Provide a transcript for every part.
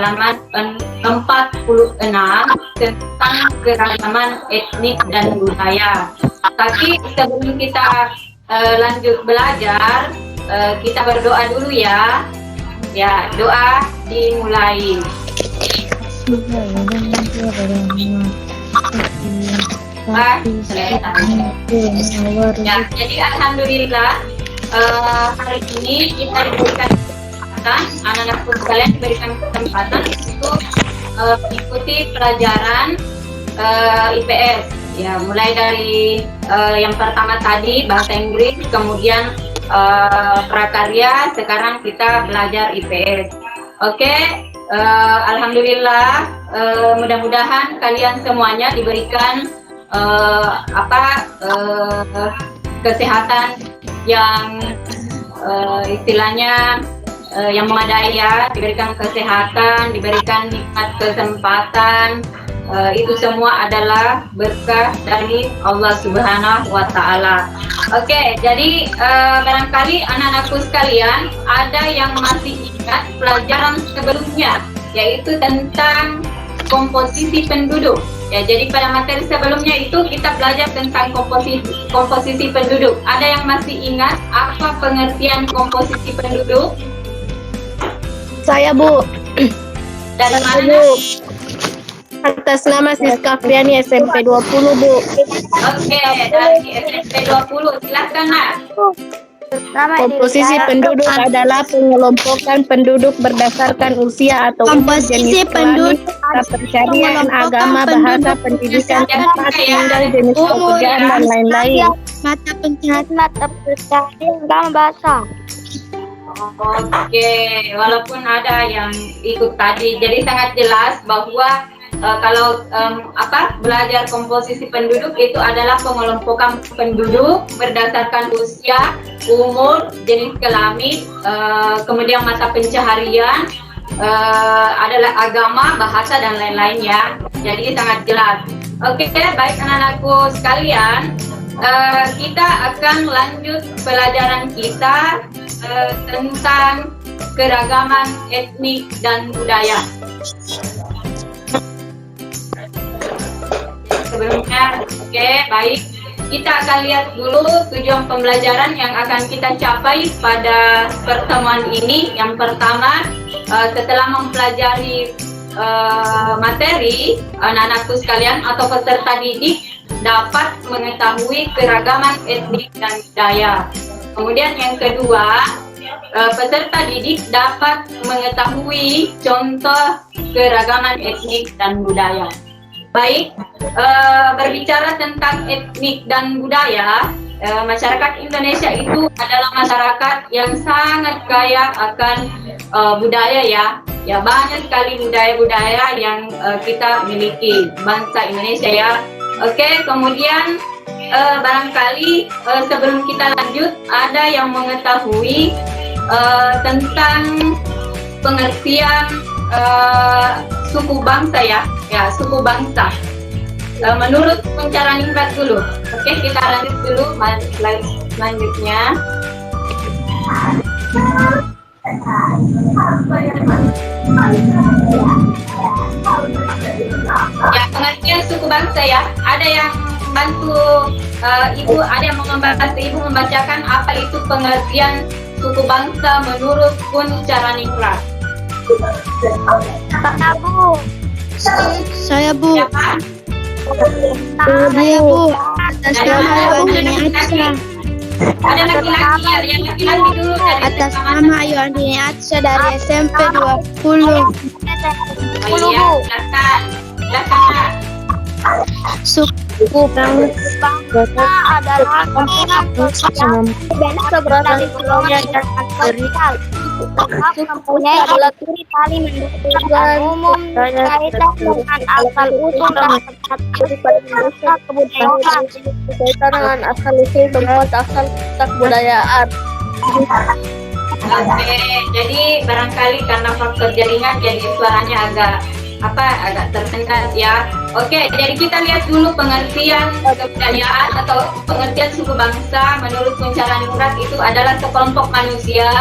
halaman 46 tentang keragaman etnik dan budaya. Tapi sebelum kita lanjut belajar, kita berdoa dulu ya. Ya, doa dimulai. Ya, jadi alhamdulillah hari ini kita diberikan kesempatan, anak-anakku sekalian diberikan kesempatan untuk mengikuti pelajaran IPS. Ya, mulai dari yang pertama tadi bahasa Inggris, kemudian prakarya, sekarang kita belajar IPS. Oke, alhamdulillah, mudah-mudahan kalian semuanya diberikan kesehatan yang istilahnya yang memadai ya, diberikan kesehatan, diberikan nikmat kesempatan, itu semua adalah berkah dari Allah Subhanahu wa Ta'ala. Oke, jadi barangkali anak-anakku sekalian ada yang masih ingat pelajaran sebelumnya, yaitu tentang komposisi penduduk. Ya, jadi pada materi sebelumnya itu kita belajar tentang komposisi penduduk. Ada yang masih ingat apa pengertian komposisi penduduk? Saya, Bu. Dari mana? Bu. Atas nama Siska Friani SMP 20, Bu. Oke, dari SMP 20. Silakan, Nak. Komposisi penduduk adalah pengelompokan penduduk berdasarkan usia atau komposisi penduduk pencarian, agama, bahasa, pendidikan, tempat tinggal, jenis pekerjaan, dan lain-lain. Mata pencaharian, mata pencaharian, bahasa. Oke, walaupun ada yang ikut tadi, jadi sangat jelas bahwa kalau belajar komposisi penduduk itu adalah pengelompokan penduduk berdasarkan usia, umur, jenis kelamin, kemudian mata pencaharian, adalah agama, bahasa, dan lain-lain ya. Jadi sangat jelas. Oke, baik anak-anakku sekalian, kita akan lanjut pelajaran kita tentang keragaman etnik dan budaya. Sebelumnya, oke, baik. Kita akan lihat dulu tujuan pembelajaran yang akan kita capai pada pertemuan ini. Yang pertama, setelah mempelajari materi, anak-anakku sekalian atau peserta didik dapat mengetahui keragaman etnik dan budaya. Kemudian yang kedua, peserta didik dapat mengetahui contoh keragaman etnik dan budaya. Baik, berbicara tentang etnik dan budaya, masyarakat Indonesia itu adalah masyarakat yang sangat kaya akan budaya ya. Ya, banyak sekali budaya-budaya yang kita miliki, bangsa Indonesia ya. Oke, kemudian barangkali sebelum kita lanjut, ada yang mengetahui tentang pengertian suku bangsa ya, suku bangsa. Menurut Puncaraningrat dulu. Oke, kita lanjut dulu slide selanjutnya. Ya, pengertian suku bangsa ya. Ada yang bantu Ibu, ada yang membantu Ibu membacakan apa itu pengertian suku bangsa menurut Puncaraningrat. Saya, Bu. Siapa? Saya, Bu. Atas nama Ayuandini Atsa. Ada laki-laki ya, yang laki-laki dulu dari Atas SMA. nama Ayuandini Atsa dari SMP 20. Oh iya, silakan. Silakan. Suku bangsa adalah gabungan bangsa berasal dari pulau yang tertinggal. Mempunyai ciri tali mendukung umum kaitan dengan asal usul dan kebudayaan. Berkaitan dengan asal usul tempat asal kebudayaan. Oke, jadi barangkali karena faktor jaringan jadi suaranya agak tersendat ya. Oke, jadi kita lihat dulu pengertian kebudayaan atau pengertian suku bangsa menurut Puncaraningrat itu adalah sekelompok manusia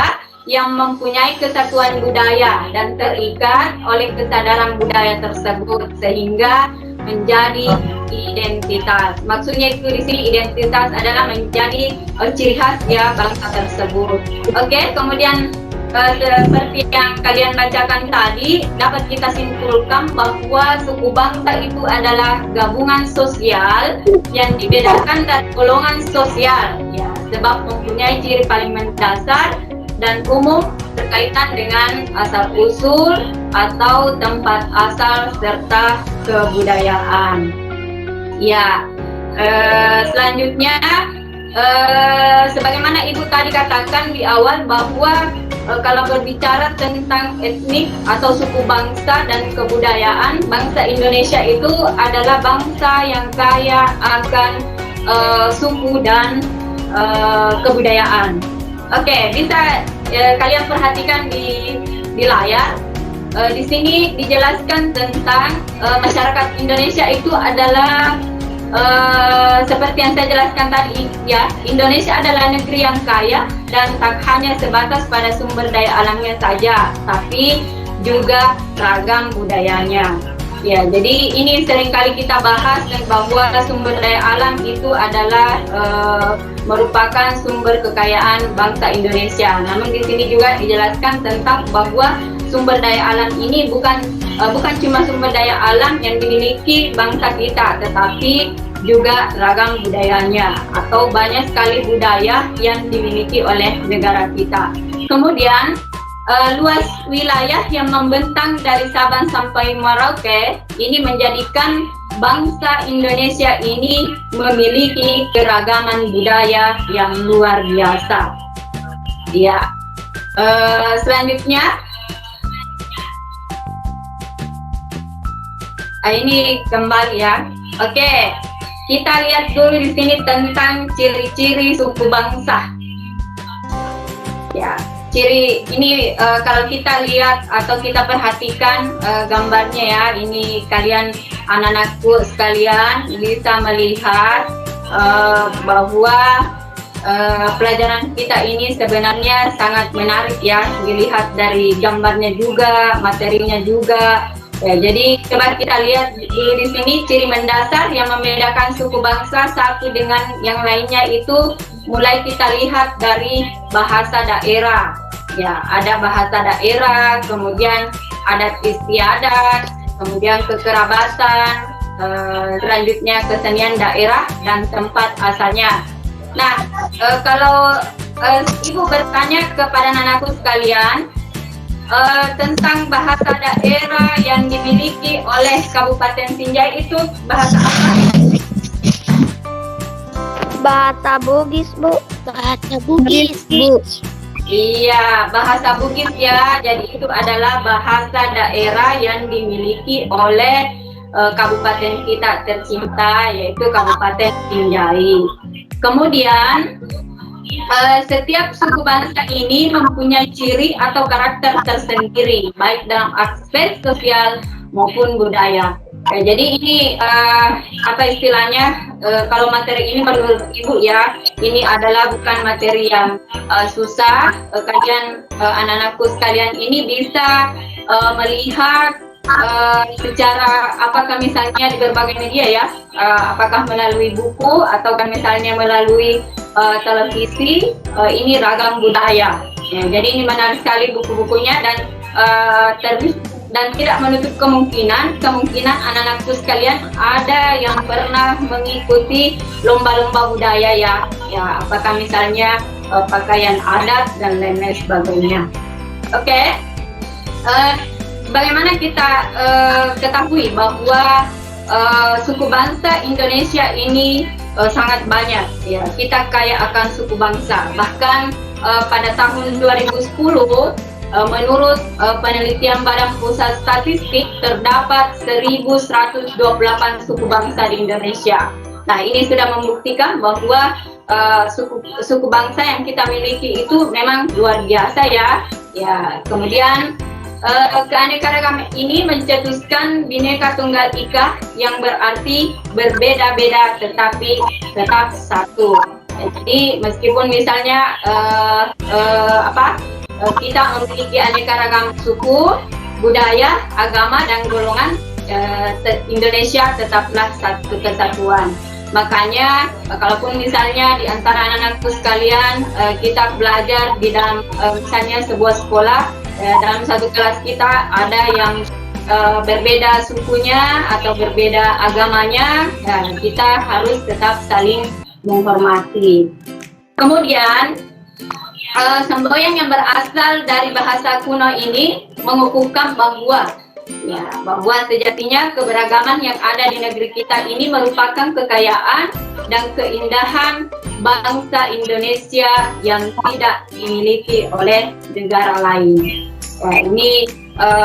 yang mempunyai kesatuan budaya dan terikat oleh kesadaran budaya tersebut sehingga menjadi identitas. Maksudnya itu di sini identitas adalah menjadi ciri khas ya bangsa tersebut. Oke, kemudian seperti yang kalian bacakan tadi, dapat kita simpulkan bahwa suku bangsa itu adalah gabungan sosial yang dibedakan dari golongan sosial, ya, sebab mempunyai ciri paling mendasar dan umum berkaitan dengan asal-usul atau tempat asal serta kebudayaan. Ya, selanjutnya sebagaimana Ibu tadi katakan di awal bahwa kalau berbicara tentang etnik atau suku bangsa dan kebudayaan, bangsa Indonesia itu adalah bangsa yang kaya akan suku dan kebudayaan. Oke, bisa kalian perhatikan di layar. Di sini dijelaskan tentang masyarakat Indonesia itu adalah seperti yang saya jelaskan tadi ya, Indonesia adalah negeri yang kaya dan tak hanya sebatas pada sumber daya alamnya saja, tapi juga ragam budayanya. Ya, jadi ini seringkali kita bahas bahwa sumber daya alam itu adalah merupakan sumber kekayaan bangsa Indonesia. Namun di sini juga dijelaskan tentang bahwa sumber daya alam ini bukan cuma sumber daya alam yang dimiliki bangsa kita, tetapi juga ragam budayanya atau banyak sekali budaya yang dimiliki oleh negara kita. Kemudian luas wilayah yang membentang dari Sabang sampai Merauke ini menjadikan bangsa Indonesia ini memiliki keragaman budaya yang luar biasa. Ya, selanjutnya ini kembali ya. Oke, kita lihat dulu di sini tentang ciri-ciri suku bangsa. Ya, ciri ini kalau kita lihat atau kita perhatikan gambarnya ya, ini kalian anak-anakku sekalian bisa melihat bahwa pelajaran kita ini sebenarnya sangat menarik ya, dilihat dari gambarnya juga, materinya juga. Ya, jadi coba kita lihat dulu di sini ciri mendasar yang membedakan suku bangsa satu dengan yang lainnya itu mulai kita lihat dari bahasa daerah. Ya, ada bahasa daerah, kemudian adat istiadat, kemudian kekerabatan, selanjutnya kesenian daerah dan tempat asalnya. Nah, kalau Ibu bertanya kepada anakku sekalian tentang bahasa daerah yang dimiliki oleh Kabupaten Sinjai itu bahasa apa? Bahasa Bugis, Bu. Bahasa Bugis, Bu. Iya, bahasa Bugis ya. Jadi itu adalah bahasa daerah yang dimiliki oleh kabupaten kita tercinta, yaitu Kabupaten Sinjai. Kemudian setiap suku bangsa ini mempunyai ciri atau karakter tersendiri, baik dalam aspek sosial maupun budaya. Jadi ini apa istilahnya? Kalau materi ini menurut Ibu ya, ini adalah bukan materi yang susah. Kalian anak-anakku sekalian ini bisa melihat secara apakah misalnya di berbagai media ya, apakah melalui buku atau misalnya melalui televisi, ini ragam budaya. Ya, jadi ini menarik sekali buku-bukunya dan tidak menutup kemungkinan anak-anakku sekalian ada yang pernah mengikuti lomba-lomba budaya ya, apakah misalnya pakaian adat dan lain-lain sebagainya. Oke. Bagaimana kita ketahui bahwa suku bangsa Indonesia ini sangat banyak ya, kita kaya akan suku bangsa. Bahkan pada tahun 2010 menurut penelitian Badan Pusat Statistik terdapat 1128 suku bangsa di Indonesia. Nah, ini sudah membuktikan bahwa suku bangsa yang kita miliki itu memang luar biasa ya. Ya, kemudian keanekaragaman ini mencetuskan Bhinneka Tunggal Ika yang berarti berbeda-beda tetapi tetap satu. Jadi meskipun misalnya kita memiliki aneka ragam suku, budaya, agama, dan golongan. Indonesia tetaplah satu kesatuan. Makanya kalaupun misalnya di antara anak-anakku sekalian kita belajar di dalam misalnya sebuah sekolah, dalam satu kelas kita ada yang berbeda sukunya atau berbeda agamanya, dan kita harus tetap saling menghormati. Kemudian semboyan yang berasal dari bahasa kuno ini mengukuhkan bahwa sejatinya keberagaman yang ada di negeri kita ini merupakan kekayaan dan keindahan bangsa Indonesia yang tidak dimiliki oleh negara lain. Ini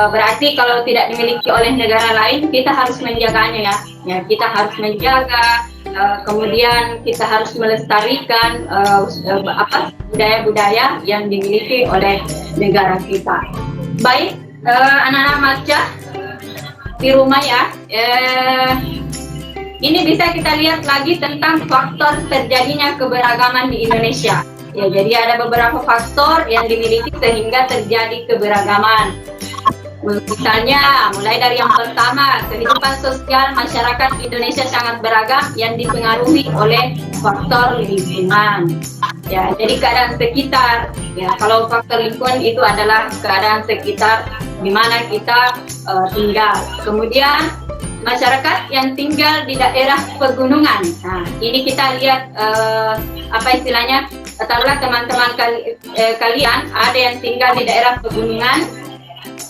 berarti kalau tidak dimiliki oleh negara lain, kita harus menjaganya ya. Kita harus menjaga, kemudian kita harus melestarikan budaya-budaya yang dimiliki oleh negara kita. Baik, anak-anak Marca di rumah ya, ini bisa kita lihat lagi tentang faktor terjadinya keberagaman di Indonesia. Ya, jadi ada beberapa faktor yang dimiliki sehingga terjadi keberagaman. Misalnya, mulai dari yang pertama, kehidupan sosial masyarakat Indonesia sangat beragam yang dipengaruhi oleh faktor lingkungan. Ya, jadi keadaan sekitar. Ya, kalau faktor lingkungan itu adalah keadaan sekitar di mana kita tinggal. Kemudian masyarakat yang tinggal di daerah pegunungan. Nah, ini kita lihat istilahnya, taruhlah teman-teman kalian ada yang tinggal di daerah pegunungan.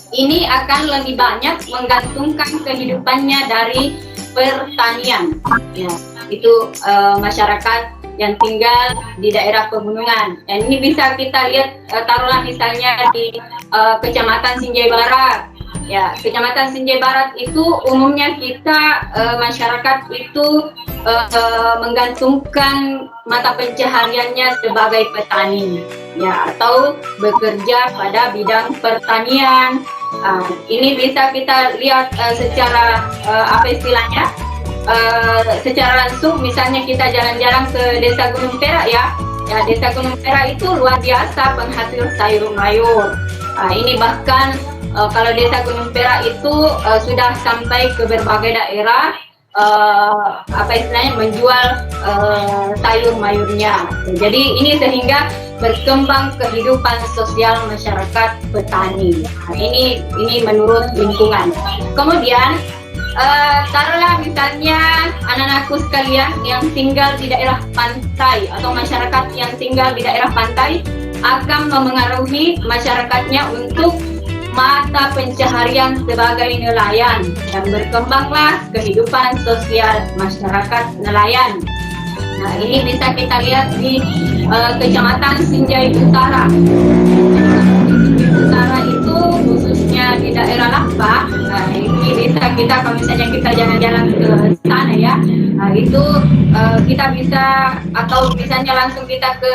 Ini akan lebih banyak menggantungkan kehidupannya dari pertanian. Ya, itu masyarakat yang tinggal di daerah pegunungan. Dan ini bisa kita lihat, taruhlah misalnya di Kecamatan Sinjai Barat. Ya, Kecamatan Sinjai Barat itu umumnya kita masyarakat itu menggantungkan mata pencahariannya sebagai petani, ya, atau bekerja pada bidang pertanian. Ini bisa kita lihat secara secara langsung. Misalnya kita jalan-jalan ke Desa Gunung Perak ya. Desa Gunung Perak itu luar biasa penghasil sayur mayur. Ini bahkan kalau Desa Gunung Perak itu sudah sampai ke berbagai daerah menjual sayur mayurnya. Jadi ini sehingga berkembang kehidupan sosial masyarakat petani. Ini menurut lingkungan. Kemudian taruhlah misalnya anak-anakku sekalian yang tinggal di daerah pantai atau masyarakat yang tinggal di daerah pantai akan memengaruhi masyarakatnya untuk mata pencaharian sebagai nelayan, dan berkembanglah kehidupan sosial masyarakat nelayan. Nah, ini bisa kita lihat di Kecamatan Sinjai Utara. Sinjai Utara itu khususnya di daerah Lampah. Nah, ini bisa kita, kalau misalnya kita jalan-jalan ke sana ya, nah itu kita bisa, atau misalnya langsung kita ke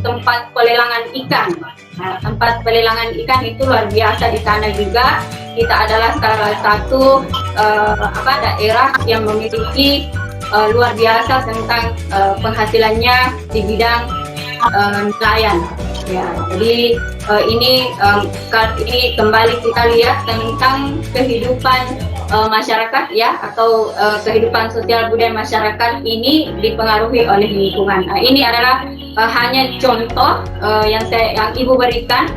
tempat pelelangan ikan. Nah, tempat pelelangan ikan itu luar biasa di sana juga. Kita adalah salah satu daerah yang memiliki luar biasa tentang penghasilannya di bidang nelayan. Ya, jadi ini kembali kita lihat tentang kehidupan masyarakat ya, atau kehidupan sosial budaya masyarakat ini dipengaruhi oleh lingkungan. Nah, ini adalah hanya contoh yang Ibu berikan.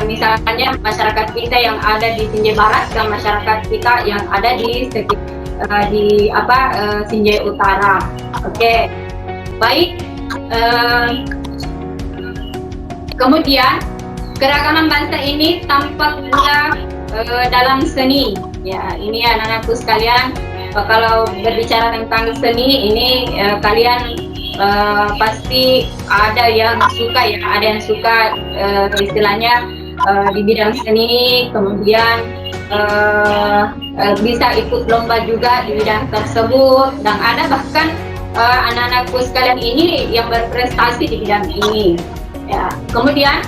Misalnya masyarakat kita yang ada di Sinjai Barat dan masyarakat kita yang ada di Sinjai Utara. Oke, baik. Kemudian keragaman bangsa ini tampak pula dalam seni. Ya, ini anak-anakku sekalian, kalau berbicara tentang seni ini kalian pasti ada yang suka ya, ada yang suka istilahnya di bidang seni, kemudian bisa ikut lomba juga di bidang tersebut, dan ada bahkan anak-anakku sekalian ini yang berprestasi di bidang ini. Ya, kemudian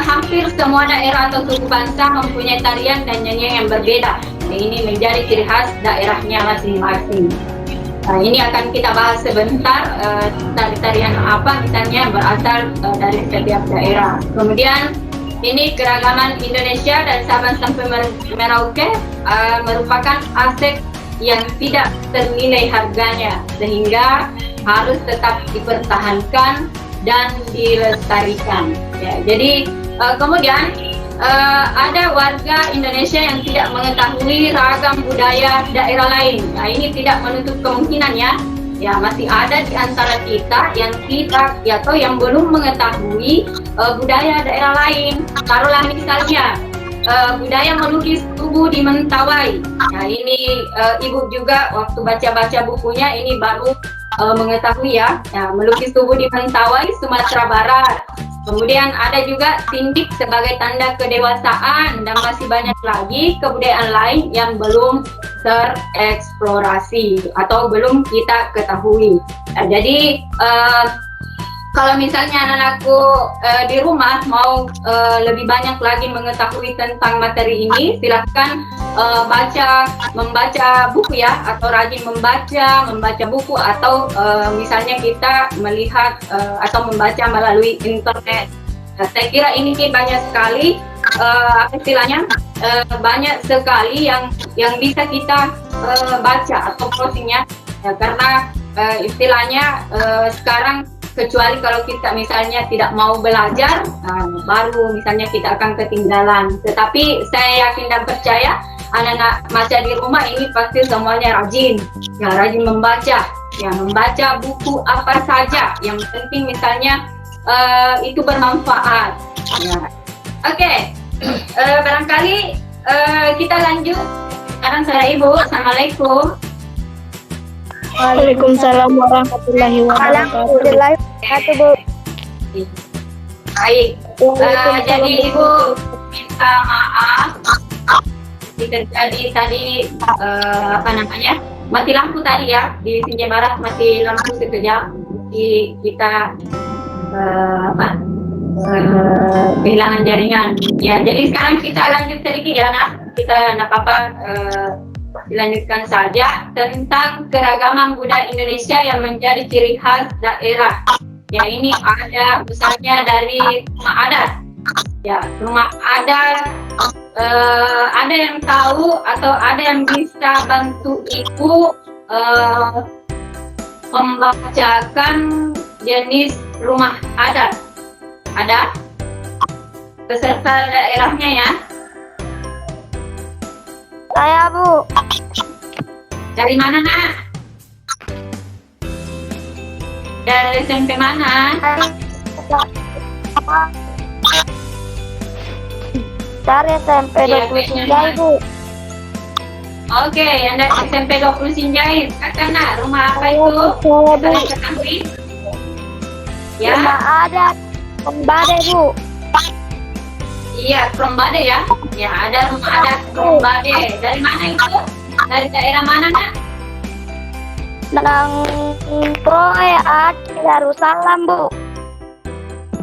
hampir semua daerah atau suku bangsa mempunyai tarian dan nyanyian yang berbeda. Ini menjadi ciri khas daerahnya masing-masing. Nah, ini akan kita bahas sebentar, tari-tarian apa misalnya berasal dari setiap daerah. Kemudian ini keragaman Indonesia dari Sabang sampai Merauke merupakan aset yang tidak ternilai harganya, sehingga harus tetap dipertahankan dan dilestarikan. Ya, jadi kemudian ada warga Indonesia yang tidak mengetahui ragam budaya daerah lain. Nah, ini tidak menutup kemungkinan ya. Ya, masih ada di antara kita yang tidak atau yang belum mengetahui budaya daerah lain. Taruhlah misalnya budaya melukis tubuh di Mentawai. Nah, ini Ibu juga waktu baca-baca bukunya ini baru mengetahui ya. Ya, melukis tubuh di Mentawai, Sumatera Barat. Kemudian ada juga tindik sebagai tanda kedewasaan, dan masih banyak lagi kebudayaan lain yang belum tereksplorasi atau belum kita ketahui. Nah, jadi kalau misalnya anak-anakku di rumah mau lebih banyak lagi mengetahui tentang materi ini, silahkan membaca buku ya, atau rajin membaca buku, atau misalnya kita melihat atau membaca melalui internet. Nah, saya kira ini banyak sekali istilahnya banyak sekali yang bisa kita baca atau browsingnya ya, karena istilahnya sekarang kecuali kalau kita misalnya tidak mau belajar, baru misalnya kita akan ketinggalan. Tetapi saya yakin dan percaya anak-anak masa di rumah ini pasti semuanya rajin, ya rajin membaca, ya membaca buku apa saja. Yang penting misalnya itu bermanfaat. Ya. Oke, barangkali kita lanjut. Sekarang saya Ibu. Assalamualaikum. Waalaikumsalam warahmatullahi wabarakatuh. Bu. Baik. Jadi Ibu minta maaf. Terjadi tadi apa namanya? Mati lampu tadi ya di Sinjai Barat, mati lampu sekejap. Kita kehilangan jaringan. Ya, jadi sekarang kita lanjut sedikit ya, Nak. Kita nak apa? Dilanjutkan saja tentang keragaman budaya Indonesia yang menjadi ciri khas daerah. Ya, ini ada misalnya dari rumah adat. Ya, rumah adat ada yang tahu atau ada yang bisa bantu Ibu membacakan jenis rumah adat? Ada beserta daerahnya ya? Saya Bu. Dari mana, Nak? Dari SMP mana? Dari SMP 20 Sinjai Bu. Oke, yang dari SMP 20 Sinjai. Kakak, Nak, rumah apa itu? Kalian ketahui? Ya. Rumah adat Pembade Bu. Iya, Prombade ya. Ya, ada rumah adat Prombade. Dari mana itu? Dari daerah mana, Nak? Proe Darussalam Bu.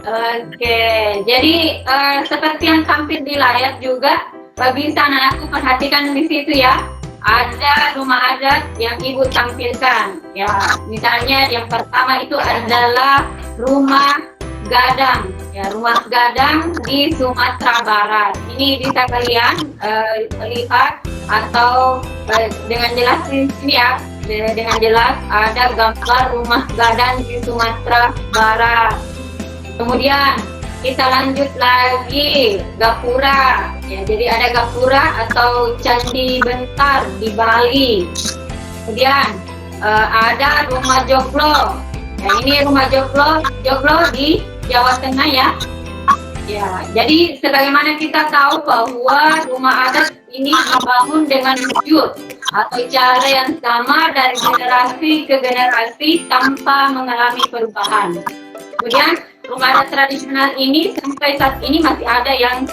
Oke, jadi seperti yang tampil di layar juga, bisa anakku perhatikan di situ ya. Ada rumah adat yang Ibu tampilkan. Ya, misalnya yang pertama itu adalah rumah gadang. Ya, rumah gadang di Sumatera Barat. Ini bisa kalian lihat atau dengan jelas di sini ya. Dengan jelas ada gambar rumah gadang di Sumatera Barat. Kemudian kita lanjut lagi Gapura. Ya, jadi ada Gapura atau Candi Bentar di Bali. Kemudian ada rumah joglo. Ya, ini rumah joglo di Jawa Tengah ya. Ya, jadi sebagaimana kita tahu bahwa rumah adat ini dibangun dengan wujud atau cara yang sama dari generasi ke generasi tanpa mengalami perubahan. Kemudian rumah adat tradisional ini sampai saat ini masih ada yang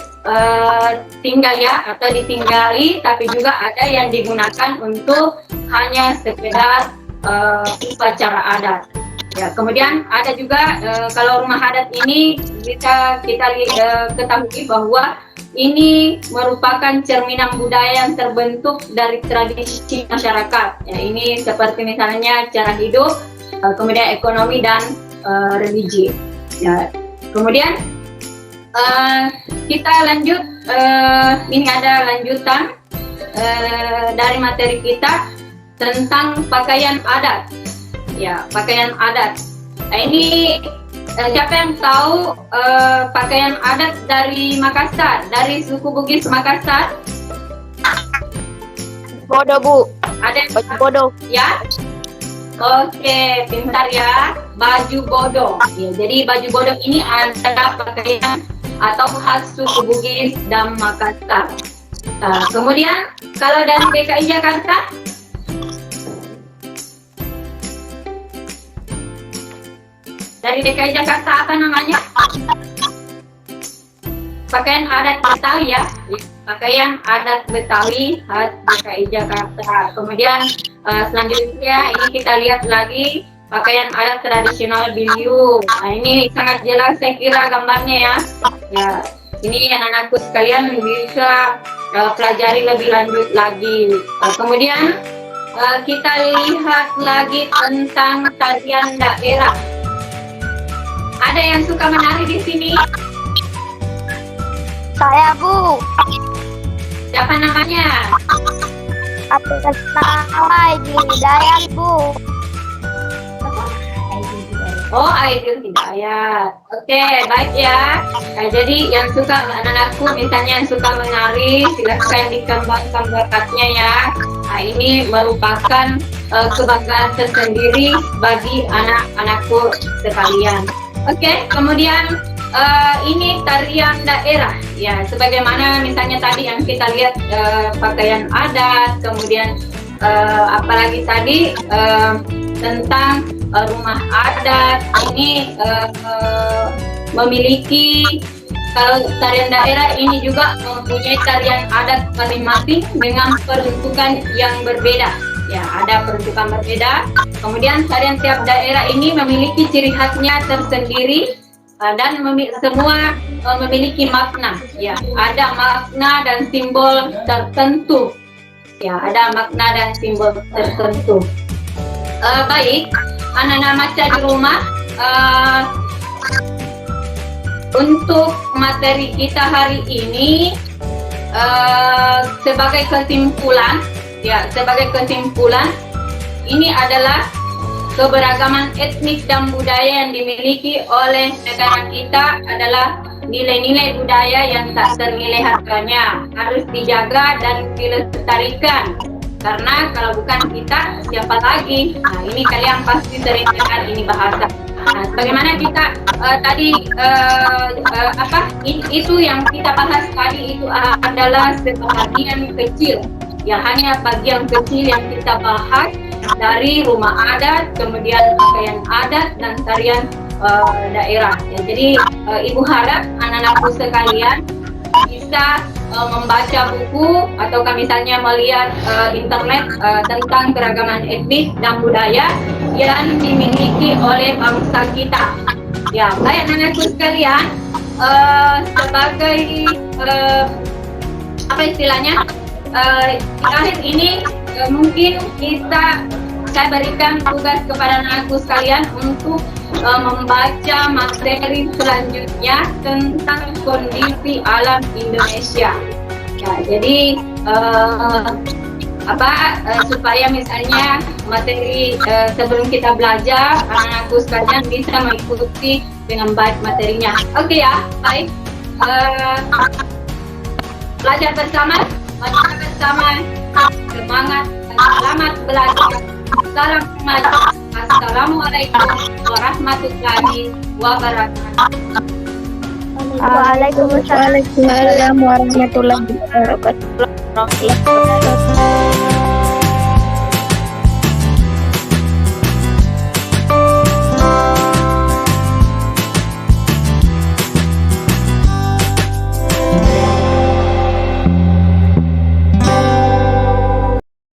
tinggal ya atau ditinggali, tapi juga ada yang digunakan untuk hanya sekedar upacara adat. Ya, kemudian ada juga kalau rumah adat ini bisa kita ketahui bahwa ini merupakan cerminan budaya yang terbentuk dari tradisi masyarakat. Ya, ini seperti misalnya cara hidup, kemudian ekonomi dan religi. Ya, kemudian kita lanjut, ini ada lanjutan dari materi kita tentang pakaian adat. Ya, pakaian adat. Nah, ini siapa yang tahu pakaian adat dari Makassar, dari suku Bugis Makassar? Bodoh, Bu. Ada Baju bodoh. ya? Oke, pintar ya. Baju bodoh. Ya, jadi baju bodoh ini adalah pakaian atau khas suku Bugis dan Makassar. Nah, kemudian kalau dari DKI Jakarta, dari DKI Jakarta apa namanya? Pakaian adat Betawi ya. Pakaian adat Betawi khas DKI Jakarta. Kemudian selanjutnya ini kita lihat lagi pakaian adat tradisional Belitung. Nah, ini sangat jelas saya kira gambarnya ya. Ya, ini anak-anakku sekalian bisa pelajari lebih lanjut lagi. Kemudian kita lihat lagi tentang tarian daerah. Ada yang suka menari di sini? Saya, Bu. Siapa namanya? Atas nama Aidil Hidayat, Bu. Oh, Aidil Hidayat. Oke, baik ya. Nah, jadi yang suka anak-anakku, misalnya yang suka menari, silahkan dikembangkan bakatnya ya. Nah, ini merupakan kebanggaan tersendiri bagi anak-anakku sekalian. Oke, kemudian ini tarian daerah ya, sebagaimana misalnya tadi yang kita lihat pakaian adat, kemudian apalagi tadi tentang rumah adat ini memiliki, kalau tarian daerah ini juga mempunyai tarian adat masing-masing dengan peruntukan yang berbeda. Ya, ada peruntukan berbeda. Kemudian tarian tiap daerah ini memiliki ciri khasnya tersendiri dan semua memiliki makna. Ya, ada makna dan simbol tertentu. Ya, ada makna dan simbol tertentu. Baik, anak-anak maca di rumah, untuk materi kita hari ini sebagai kesimpulan. Ya, sebagai kesimpulan, ini adalah keberagaman etnik dan budaya yang dimiliki oleh negara kita adalah nilai-nilai budaya yang tak ternilai harganya, harus dijaga dan dilestarikan. Karena kalau bukan kita, siapa lagi? Nah, ini kalian pasti sering dengar ini bahasa. Nah, bagaimana kita itu yang kita bahas tadi itu adalah sebagian kecil. Ya, hanya bagian kecil yang kita bahas dari rumah adat, kemudian pakaian adat dan tarian daerah. Ya, jadi Ibu harap anak-anakku sekalian bisa membaca buku atau misalnya melihat internet tentang keragaman etnis dan budaya yang dimiliki oleh bangsa kita. Ya, baik anak-anakku sekalian, sebagai apa istilahnya? Di akhir ini mungkin saya berikan tugas kepada anakku sekalian untuk membaca materi selanjutnya tentang kondisi alam Indonesia. Ya, jadi supaya misalnya materi sebelum kita belajar, anak-anakku sekalian bisa mengikuti dengan baik materinya. Oke ya, baik. Belajar bersama. Semangat, selamat belajar. Salam remaja. Assalamualaikum warahmatullahi wabarakatuh. Waalaikumsalam warahmatullahi wabarakatuh.